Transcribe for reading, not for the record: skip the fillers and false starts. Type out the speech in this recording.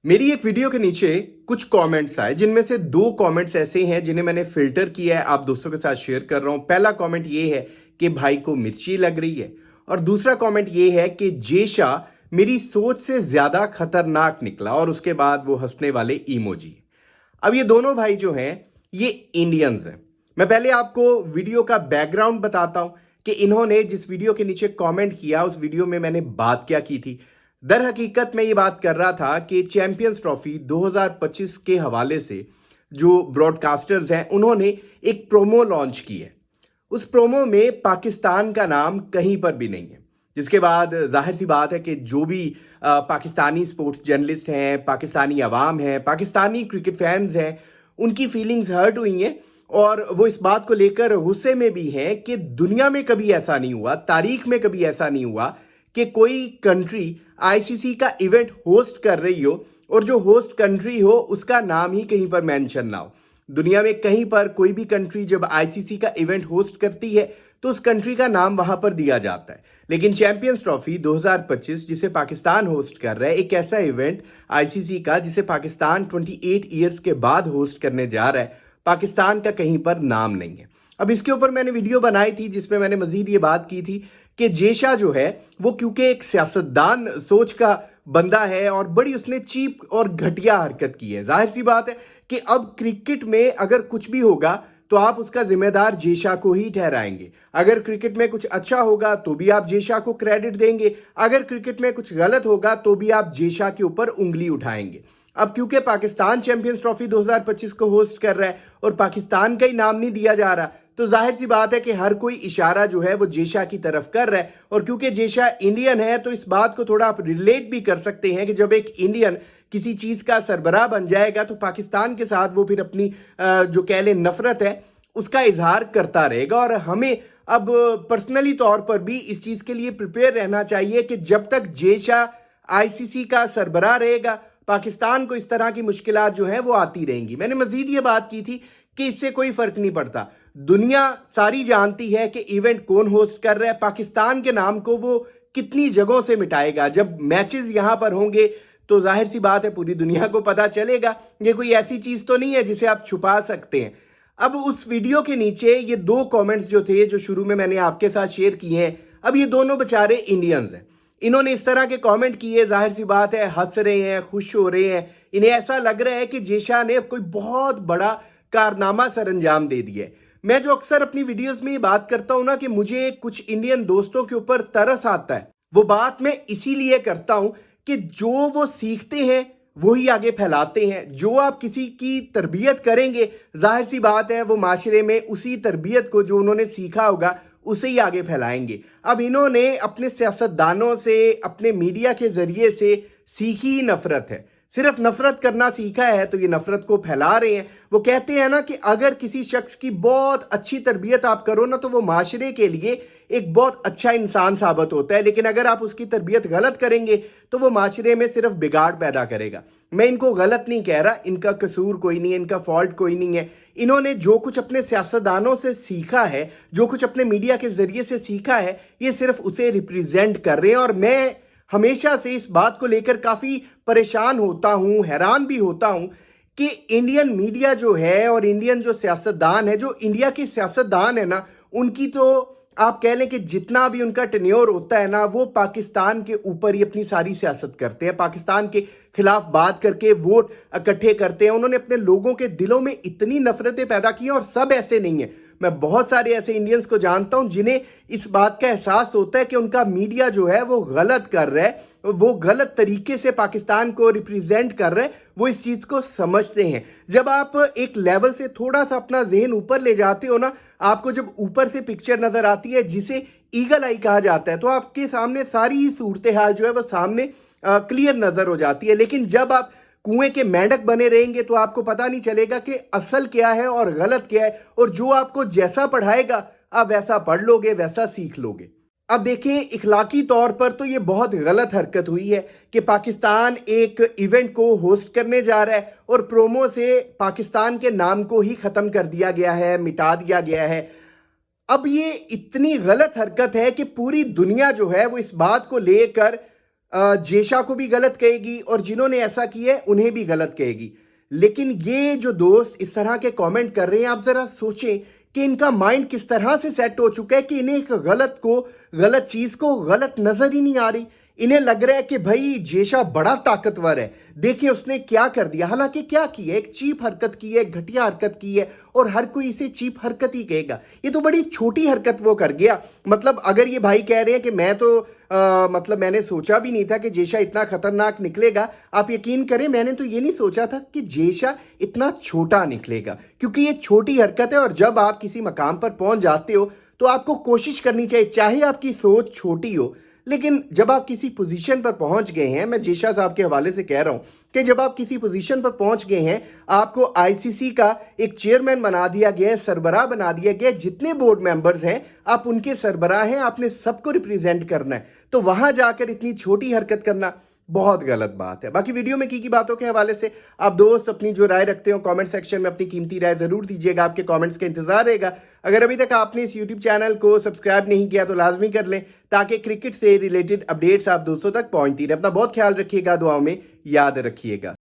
मेरी एक वीडियो के नीचे कुछ कमेंट्स आए जिनमें से दो कमेंट्स ऐसे हैं जिन्हें मैंने फिल्टर किया है, आप दोस्तों के साथ शेयर कर रहा हूं। पहला कमेंट ये है कि भाई को मिर्ची लग रही है, और दूसरा कमेंट ये है कि जेशा मेरी सोच से ज्यादा खतरनाक निकला, और उसके बाद वो हंसने वाले इमोजी। अब ये दोनों भाई जो हैं ये इंडियंस हैं। मैं पहले आपको वीडियो का बैकग्राउंड बताता हूं कि इन्होंने जिस वीडियो के नीचे कमेंट किया उस वीडियो में मैंने बात क्या की थी। दर हकीकत मैं ये बात कर रहा था कि चैंपियंस ट्रॉफी 2025 के हवाले से जो ब्रॉडकास्टर्स हैं उन्होंने एक प्रोमो लॉन्च की है। उस प्रोमो में पाकिस्तान का नाम कहीं पर भी नहीं है, जिसके बाद जाहिर सी बात है कि जो भी पाकिस्तानी स्पोर्ट्स जर्नलिस्ट हैं, पाकिस्तानी अवाम है, पाकिस्तानी क्रिकेट फैंस हैं, उनकी फीलिंग्स हर्ट हुई हैं और वो इस बात को लेकर गुस्से में भी हैं कि दुनिया में कभी ऐसा नहीं हुआ, तारीख में कभी ऐसा नहीं हुआ कि कोई कंट्री आईसीसी का इवेंट होस्ट कर रही हो और जो होस्ट कंट्री हो उसका नाम ही कहीं पर मेंशन ना हो। दुनिया में कहीं पर कोई भी कंट्री जब आईसीसी का इवेंट होस्ट करती है तो उस कंट्री का नाम वहां पर दिया जाता है, लेकिन चैंपियंस ट्रॉफी 2025 जिसे पाकिस्तान होस्ट कर रहा है, एक ऐसा इवेंट आईसीसी का जिसे पाकिस्तान 28 ईयर्स के बाद होस्ट करने जा रहा है, पाकिस्तान का कहीं पर नाम नहीं है। अब इसके ऊपर मैंने वीडियो बनाई थी जिसमें मैंने मजीद ये बात की थी कि जेशा जो है वो क्योंकि एक सियासतदान सोच का बंदा है और बड़ी उसने चीप और घटिया हरकत की है। जाहिर सी बात है कि अब क्रिकेट में अगर कुछ भी होगा तो आप उसका जिम्मेदार जेशा को ही ठहराएंगे। अगर क्रिकेट में कुछ अच्छा होगा तो भी आप जेशा को क्रेडिट देंगे, अगर क्रिकेट में कुछ गलत होगा तो भी आप जेशा के ऊपर उंगली उठाएंगे। अब क्योंकि पाकिस्तान चैंपियंस ट्रॉफी 2025 को होस्ट कर रहा है और पाकिस्तान का ही नाम नहीं दिया जा रहा, तो जाहिर सी बात है कि हर कोई इशारा जो है वो जेशा की तरफ कर रहा है। और क्योंकि जेशा इंडियन है तो इस बात को थोड़ा आप रिलेट भी कर सकते हैं कि जब एक इंडियन किसी चीज का सरबराह बन जाएगा तो पाकिस्तान के साथ वो फिर अपनी जो कह लें नफरत है उसका इजहार करता रहेगा। और हमें अब पर्सनली तौर पर भी इस चीज के लिए प्रिपेयर रहना चाहिए कि जब तक जेशा आईसीसी का सरबराह रहेगा पाकिस्तान को इस तरह की मुश्किलात जो है वो आती रहेंगी। मैंने मजीद ये बात की थी कि इससे कोई फर्क नहीं पड़ता, दुनिया सारी जानती है कि इवेंट कौन होस्ट कर रहा है, पाकिस्तान के नाम को वो कितनी जगहों से मिटाएगा। जब मैचेस यहां पर होंगे तो जाहिर सी बात है पूरी दुनिया को पता चलेगा। ये कोई ऐसी चीज तो नहीं है जिसे आप छुपा सकते हैं। अब उस वीडियो के नीचे ये दो कमेंट्स जो थे जो शुरू में मैंने आपके साथ शेयर किए हैं, अब ये दोनों बेचारे इंडियंस हैं, इन्होंने इस तरह के कमेंट किए। जाहिर सी बात है हंस रहे हैं, खुश हो रहे हैं, इन्हें ऐसा लग रहा है कि जेशा ने कोई बहुत बड़ा कारनामा सर अंजाम दे दिया है। मैं जो अक्सर अपनी वीडियोस में ये बात करता हूं ना कि मुझे कुछ इंडियन दोस्तों के ऊपर तरस आता है, वो बात मैं इसीलिए करता हूं कि जो वो सीखते हैं वही आगे फैलाते हैं। जो आप किसी की तरबियत करेंगे जाहिर सी बात है वो माशरे में उसी तरबियत को जो उन्होंने सीखा होगा उसे ही आगे फैलाएंगे। अब इन्होंने अपने सियासतदानों से, अपने मीडिया के जरिए से सीखी नफरत है, सिर्फ नफरत करना सीखा है तो ये नफरत को फैला रहे हैं। वो कहते हैं ना कि अगर किसी शख्स की बहुत अच्छी तरबियत आप करो ना तो वो माशरे के लिए एक बहुत अच्छा इंसान साबित होता है, लेकिन अगर आप उसकी तरबियत गलत करेंगे तो वो माशरे में सिर्फ बिगाड़ पैदा करेगा। मैं इनको गलत नहीं कह रहा, इनका कसूर कोई नहीं है, इनका फॉल्ट कोई नहीं है। इन्होंने जो कुछ अपने सियासतदानों से सीखा है, जो कुछ अपने मीडिया के जरिए से सीखा है, ये सिर्फ उसे रिप्रेजेंट कर रहे हैं। और मैं हमेशा से इस बात को लेकर काफी परेशान होता हूं, हैरान भी होता हूं कि इंडियन मीडिया जो है और इंडियन जो सियासतदान है, जो इंडिया के सियासतदान है ना, उनकी तो आप कह लें कि जितना भी उनका टेन्योर होता है ना वो पाकिस्तान के ऊपर ही अपनी सारी सियासत करते हैं, पाकिस्तान के खिलाफ बात करके वोट इकट्ठे करते हैं। उन्होंने अपने लोगों के दिलों में इतनी नफरतें पैदा की हैं, और सब ऐसे नहीं है। मैं बहुत सारे ऐसे इंडियंस को जानता हूं जिन्हें इस बात का एहसास होता है कि उनका मीडिया जो है वो गलत कर रहा है, वो गलत तरीके से पाकिस्तान को रिप्रेजेंट कर रहे हैं, वो इस चीज को समझते हैं। जब आप एक लेवल से थोड़ा सा अपना जहन ऊपर ले जाते हो ना, आपको जब ऊपर से पिक्चर नजर आती है जिसे ईगल आई कहा जाता है, तो आपके सामने सारी सूरत हाल जो है वो सामने क्लियर नजर हो जाती है। लेकिन जब आप कुएं के मेंढक बने रहेंगे तो आपको पता नहीं चलेगा कि असल क्या है और गलत क्या है, और जो आपको जैसा पढ़ाएगा आप वैसा पढ़ लोगे, वैसा सीख लोगे। अब देखें, इखलाकी तौर पर तो ये बहुत गलत हरकत हुई है कि पाकिस्तान एक इवेंट को होस्ट करने जा रहा है और प्रोमो से पाकिस्तान के नाम को ही खत्म कर दिया गया है, मिटा दिया गया है। अब ये इतनी गलत हरकत है कि पूरी दुनिया जो है वो इस बात को लेकर जेशा को भी गलत कहेगी और जिन्होंने ऐसा किया है उन्हें भी गलत कहेगी। लेकिन ये जो दोस्त इस तरह के कमेंट कर रहे हैं, आप जरा सोचें कि इनका माइंड किस तरह से सेट हो चुका है कि इन्हें एक गलत चीज को गलत नजर ही नहीं आ रही। इन्हें लग रहा है कि भाई जेशा बड़ा ताकतवर है, देखिए उसने क्या कर दिया। हालांकि क्या किया, एक चीप हरकत की है, एक घटिया हरकत की है और हर कोई इसे चीप हरकत ही कहेगा। ये तो बड़ी छोटी हरकत वो कर गया। मतलब अगर ये भाई कह रहे हैं कि मैं तो मतलब मैंने सोचा भी नहीं था कि जेशा इतना खतरनाक निकलेगा, आप यकीन करें मैंने तो ये नहीं सोचा था कि जेशा इतना छोटा निकलेगा, क्योंकि ये छोटी हरकत है। और जब आप किसी मकाम पर पहुंच जाते हो तो आपको कोशिश करनी चाहिए, चाहे आपकी सोच छोटी हो, लेकिन जब आप किसी पोजीशन पर पहुंच गए हैं, मैं जेशा साहब के हवाले से कह रहा हूं कि जब आप किसी पोजीशन पर पहुंच गए हैं, आपको आईसीसी का एक चेयरमैन बना दिया गया है, सरबराह बना दिया गया है, जितने बोर्ड मेंबर्स हैं आप उनके सरबराह हैं, आपने सबको रिप्रेजेंट करना है, तो वहां जाकर इतनी छोटी हरकत करना बहुत गलत बात है। बाकी वीडियो में की बातों के हवाले से आप दोस्त अपनी जो राय रखते हो कमेंट सेक्शन में अपनी कीमती राय जरूर दीजिएगा। आपके कमेंट्स का इंतजार रहेगा। अगर अभी तक आपने इस यूट्यूब चैनल को सब्सक्राइब नहीं किया तो लाजमी कर लें, ताकि क्रिकेट से रिलेटेड अपडेट्स आप दोस्तों तक पहुंचती रहे। अपना बहुत ख्याल रखिएगा, दुआओं में याद रखिएगा।